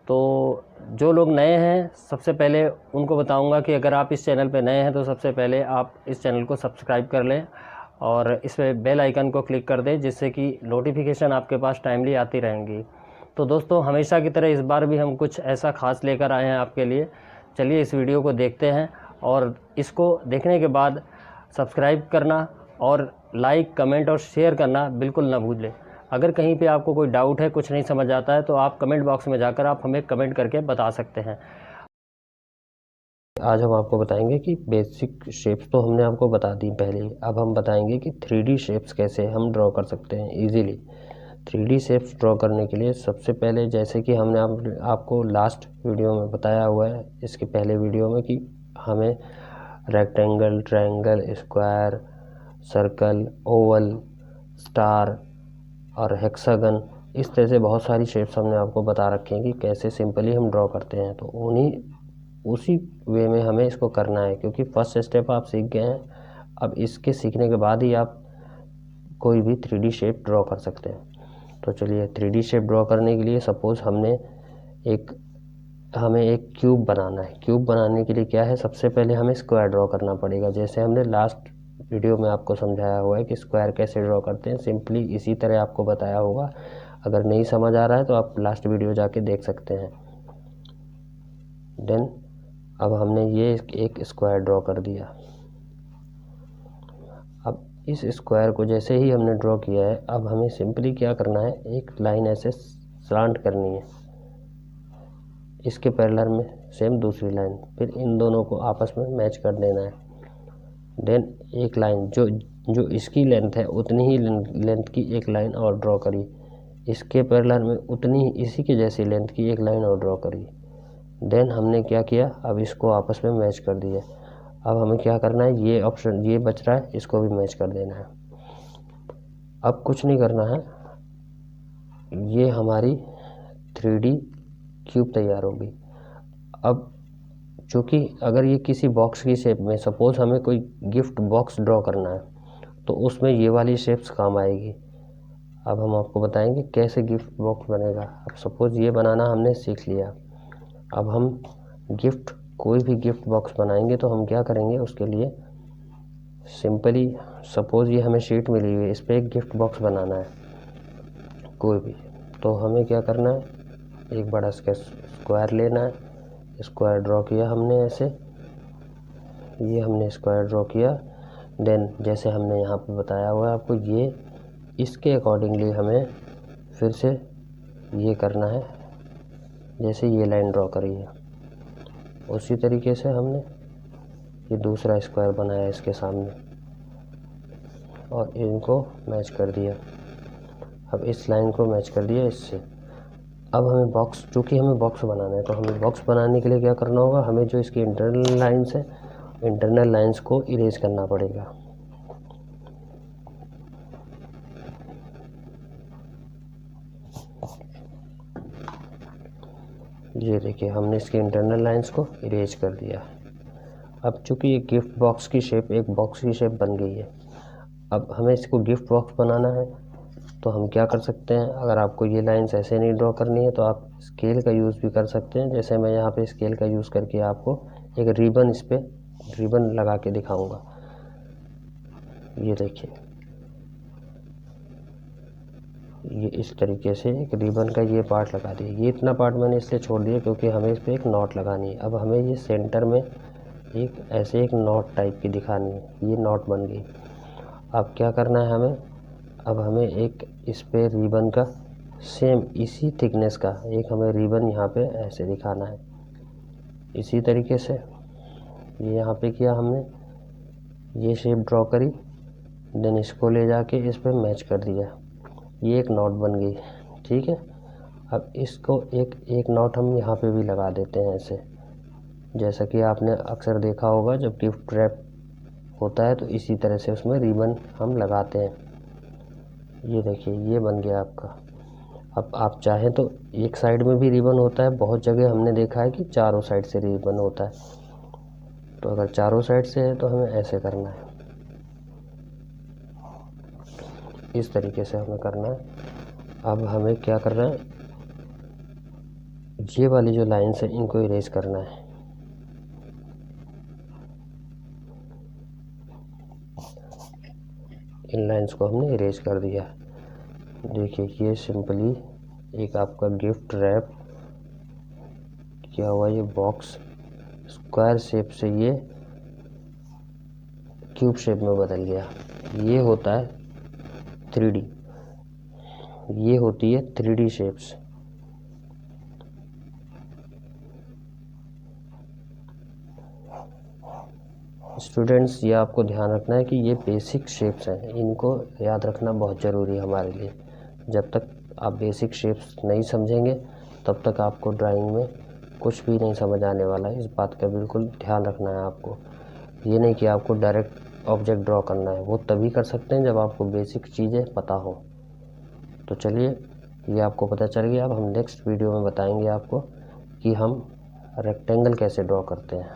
तो जो लोग नए हैं सबसे पहले उनको बताऊंगा कि अगर आप इस चैनल पे नए हैं तो सबसे पहले आप इस चैनल को सब्सक्राइब कर लें और इस पे बेल आइकन को क्लिक कर दें, जिससे कि नोटिफिकेशन आपके पास टाइमली आती रहेंगी। तो दोस्तों, हमेशा की तरह इस बार भी हम कुछ ऐसा ख़ास लेकर आए हैं आपके लिए। चलिए इस वीडियो को देखते हैं और इसको देखने के बाद सब्सक्राइब करना और लाइक, कमेंट और शेयर करना बिल्कुल ना भूलें। अगर कहीं पे आपको कोई डाउट है, कुछ नहीं समझ आता है, तो आप कमेंट बॉक्स में जाकर आप हमें कमेंट करके बता सकते हैं। आज हम आपको बताएंगे कि बेसिक शेप्स तो हमने आपको बता दी पहले ही। अब हम बताएंगे कि 3D शेप्स कैसे हम ड्रॉ कर सकते हैं इजीली। 3D शेप्स ड्रॉ करने के लिए सबसे पहले, जैसे कि हमने आपको लास्ट वीडियो में बताया हुआ है, इसके पहले वीडियो में, कि हमें rectangle, triangle, square, circle, Oval, star और हेक्सागन, इस तरह से बहुत सारी शेप्स हमने आपको बता रखे हैं कि कैसे सिंपली हम ड्रॉ करते हैं। तो उसी वे में हमें इसको करना है, क्योंकि फर्स्ट स्टेप आप सीख गए हैं। अब इसके सीखने के बाद ही आप कोई भी 3D शेप ड्रॉ कर सकते हैं। तो चलिए, 3D शेप ड्रॉ करने के लिए सपोज़ हमें एक क्यूब बनाना है। क्यूब बनाने के लिए क्या है, सबसे पहले हमें स्क्वायर ड्रॉ करना पड़ेगा। जैसे हमने लास्ट वीडियो में आपको समझाया हुआ है कि स्क्वायर कैसे ड्रॉ करते हैं, सिंपली इसी तरह आपको बताया होगा। अगर नहीं समझ आ रहा है तो आप लास्ट वीडियो जाके देख सकते हैं। देन अब हमने ये एक स्क्वायर ड्रॉ कर दिया। अब इस स्क्वायर को जैसे ही हमने ड्रॉ किया है, अब हमें सिंपली क्या करना है, एक लाइन ऐसे स्लांट करनी है, इसके पैरेलल में सेम दूसरी लाइन, फिर इन दोनों को आपस में मैच कर देना है। देन एक लाइन जो इसकी लेंथ है उतनी ही लेंथ की एक लाइन और ड्रॉ करी, इसके पैरेलल में उतनी ही इसी के जैसी लेंथ की एक लाइन और ड्रॉ करी। देन हमने क्या किया, अब इसको आपस में मैच कर दिया। अब हमें क्या करना है, ये ऑप्शन ये बच रहा है, इसको भी मैच कर देना है। अब कुछ नहीं करना है, ये हमारी 3D क्यूब तैयार होगी। अब चूँकि अगर ये किसी बॉक्स की शेप में, सपोज़ हमें कोई गिफ्ट बॉक्स ड्रॉ करना है, तो उसमें ये वाली शेप्स काम आएगी। अब हम आपको बताएंगे कैसे गिफ्ट बॉक्स बनेगा। अब सपोज़ ये बनाना हमने सीख लिया। अब हम कोई भी गिफ्ट बॉक्स बनाएंगे तो हम क्या करेंगे, उसके लिए सिंपली सपोज़ ये हमें शीट मिली हुई है, इस पर एक गिफ्ट बॉक्स बनाना है कोई भी। तो हमें क्या करना है, एक बड़ा स्क्वायर लेना है। स्क्वायर ड्रॉ किया हमने ऐसे, ये हमने स्क्वायर ड्रॉ किया। देन जैसे हमने यहाँ पे बताया हुआ है आपको, ये इसके अकॉर्डिंगली हमें फिर से ये करना है, जैसे ये लाइन ड्रॉ करी है उसी तरीके से हमने ये दूसरा स्क्वायर बनाया इसके सामने और इनको मैच कर दिया। अब इस लाइन को मैच कर दिया इससे। अब हमें चूँकि हमें बॉक्स बनाना है, तो हमें बॉक्स बनाने के लिए क्या करना होगा, हमें जो इसकी इंटरनल लाइंस है, इंटरनल लाइंस को इरेज करना पड़ेगा। ये देखिए, हमने इसकी इंटरनल लाइंस को इरेज कर दिया। अब चूँकि ये गिफ्ट बॉक्स की शेप एक बॉक्स की शेप बन गई है, अब हमें इसको गिफ्ट बॉक्स बनाना है। तो हम क्या कर सकते हैं, अगर आपको ये लाइंस ऐसे नहीं ड्रॉ करनी है तो आप स्केल का यूज़ भी कर सकते हैं। जैसे मैं यहाँ पे स्केल का यूज़ करके आपको एक रिबन, इस पर रिबन लगा के दिखाऊंगा। ये देखिए, ये इस तरीके से एक रिबन का ये पार्ट लगा दिया। ये इतना पार्ट मैंने इसलिए छोड़ दिया क्योंकि हमें इस पर एक नॉट लगानी है। अब हमें ये सेंटर में एक नॉट टाइप की दिखानी है, ये नॉट बन गई। अब क्या करना है हमें, अब हमें एक इस पे रिबन का सेम इसी थिकनेस का एक हमें रिबन यहाँ पे ऐसे दिखाना है। इसी तरीके से ये यहाँ पे किया हमने, ये शेप ड्रॉ करी, देन इसको ले जाके इस पे मैच कर दिया, ये एक नॉट बन गई। ठीक है, अब इसको एक नॉट हम यहाँ पे भी लगा देते हैं ऐसे, जैसा कि आपने अक्सर देखा होगा जब गिफ्ट रैप होता है तो इसी तरह से उसमें रिबन हम लगाते हैं। ये देखिए, ये बन गया आपका। अब आप चाहें तो एक साइड में भी रिबन होता है, बहुत जगह हमने देखा है कि चारों साइड से रिबन होता है। तो अगर चारों साइड से है तो हमें ऐसे करना है, इस तरीके से हमें करना है। अब हमें क्या करना है, ये वाली जो लाइन्स है इनको इरेज करना है। इन लाइन्स को हमने इरेज कर दिया। देखिए ये सिंपली एक आपका गिफ्ट रैप किया हुआ ये बॉक्स स्क्वायर शेप से ये क्यूब शेप में बदल गया। ये होता है 3D, ये होती है 3D शेप्स। स्टूडेंट्स ये आपको ध्यान रखना है कि ये बेसिक शेप्स हैं, इनको याद रखना बहुत ज़रूरी है हमारे लिए। जब तक आप बेसिक शेप्स नहीं समझेंगे तब तक आपको ड्राइंग में कुछ भी नहीं समझ आने वाला है। इस बात का बिल्कुल ध्यान रखना है आपको। ये नहीं कि आपको डायरेक्ट ऑब्जेक्ट ड्रॉ करना है, वो तभी कर सकते हैं जब आपको बेसिक चीज़ें पता हो। तो चलिए ये आपको पता चल गया। अब हम नेक्स्ट वीडियो में बताएंगे आपको कि हम रेक्टेंगल कैसे ड्रॉ करते हैं।